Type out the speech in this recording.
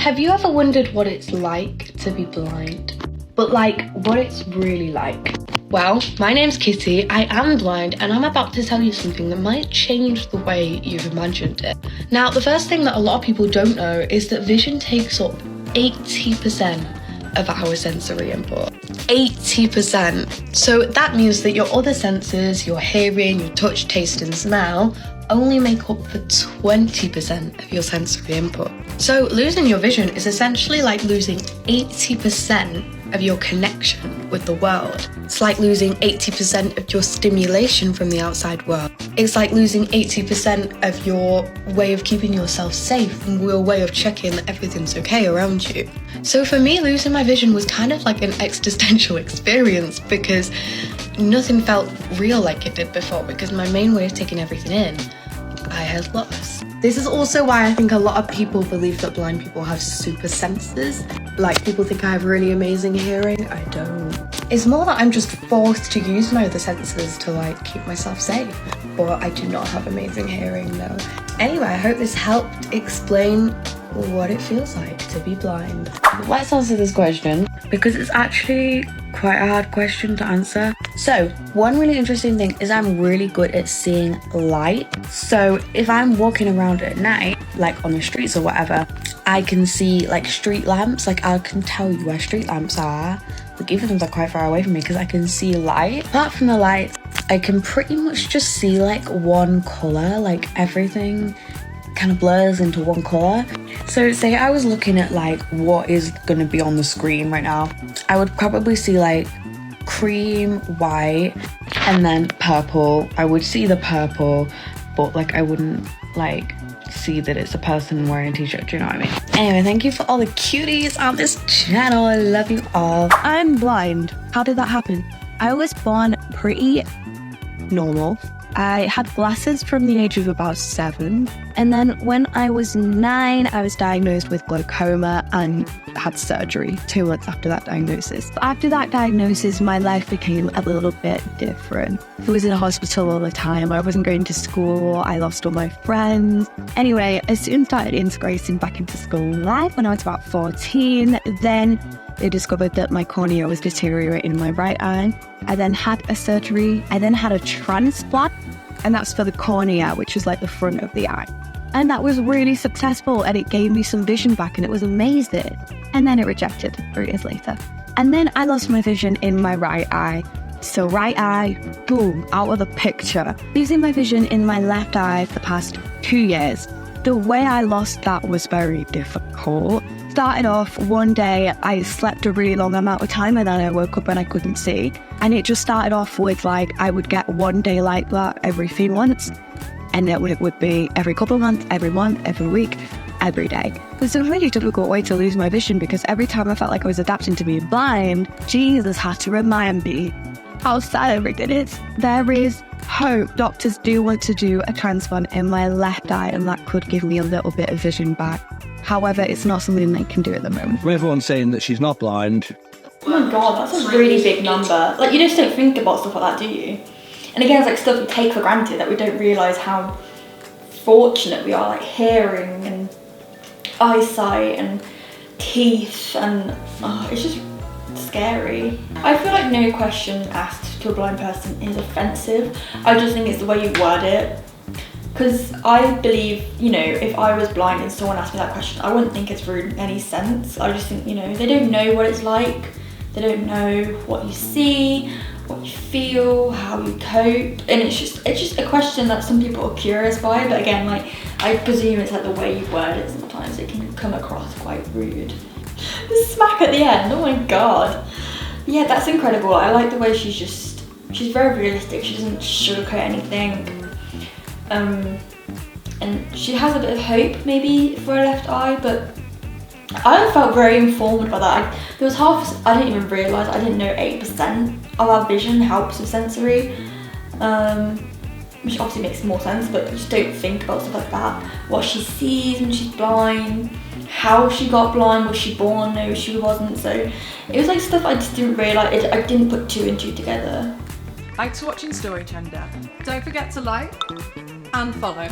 Have you ever wondered what it's like to be blind? But like, what it's really like? Well, my name's Kitty, I am blind, and I'm about to tell you something that might change the way you've imagined it. Now, the first thing that a lot of people don't know is that vision takes up 80% of our sensory input. 80%. So that means that your other senses, your hearing, your touch, taste and smell, only make up for 20% of your sensory input. So losing your vision is essentially like losing 80% of your connection with the world. It's like losing 80% of your stimulation from the outside world. It's like losing 80% of your way of keeping yourself safe and your way of checking that everything's okay around you. So for me, losing my vision was kind of like an existential experience because nothing felt real like it did before, because my main way of taking everything in, I had lost. This is also why I think a lot of people believe that blind people have super senses. Like, people think I have really amazing hearing. I don't. It's more that I'm just forced to use my other senses to like keep myself safe. But I do not have amazing hearing, no. Anyway, I hope this helped explain what it feels like to be blind. Let's answer this question because it's actually quite a hard question to answer. So one really interesting thing is I'm really good at seeing light. So if I'm walking around at night, like on the streets or whatever, I can see like street lamps. Like I can tell you where street lamps are, like even if they're quite far away from me, because I can see light. Apart from the light, I can pretty much just see like one colour, like everything kind of blurs into one colour. So say I was looking at like what is going to be on the screen right now, I would probably see like cream, white, and then purple. I would see the purple, but like I wouldn't like see that it's a person wearing a t-shirt, do you know what I mean? Anyway, thank you for all the cuties on this channel. I love you all. I'm blind. How did that happen? I was born pretty normal. I had glasses from the age of about 7, and then when I was 9 I was diagnosed with glaucoma and had surgery 2 months after that diagnosis. After that diagnosis my life became a little bit different. I was in hospital all the time, I wasn't going to school, I lost all my friends. Anyway, I soon started integrating back into school life when I was about 14. Then they discovered that my cornea was deteriorating in my right eye. I then had a surgery. I then had a transplant, and that's for the cornea, which was like the front of the eye. And that was really successful, and it gave me some vision back, and it was amazing. And then it rejected 3 years later. And then I lost my vision in my right eye. So right eye, boom, out of the picture. Losing my vision in my left eye for the past 2 years. The way I lost that was very difficult. Started off one day, I slept a really long amount of time and then I woke up and I couldn't see. And it just started off with like, I would get one day like that every few months. And then it would be every couple of months, every month, every week, every day. It was a really difficult way to lose my vision because every time I felt like I was adapting to being blind, Jesus had to remind me how sad everything is. There is hope. Doctors do want to do a transplant in my left eye and that could give me a little bit of vision back. However, it's not something they can do at the moment. Everyone's saying that she's not blind. Oh my god, that's a really big number. Like, you just don't think about stuff like that, do you? And again, it's like stuff we take for granted that we don't realise how fortunate we are, like hearing and eyesight and teeth, and it's just scary. I feel like no question asked to a blind person is offensive. I just think it's the way you word it. Because I believe, you know, if I was blind and someone asked me that question, I wouldn't think it's rude in any sense. I just think, you know, they don't know what it's like. They don't know what you see, what you feel, how you cope. And it's just a question that some people are curious by. But again, like, I presume it's like the way you word it sometimes. It can come across quite rude. The smack at the end, oh my god. Yeah, that's incredible. I like the way she's very realistic. She doesn't sugarcoat anything. And she has a bit of hope maybe for her left eye, but I felt very informed by that. There was I didn't even realise, I didn't know 8% of our vision helps with sensory, which obviously makes more sense, but you just don't think about stuff like that. What she sees when she's blind, how she got blind, was she born? No, she wasn't. So it was like stuff I just didn't realise, I didn't put 2 and 2 together. Thanks for watching StoryTrender. Don't forget to like and follow.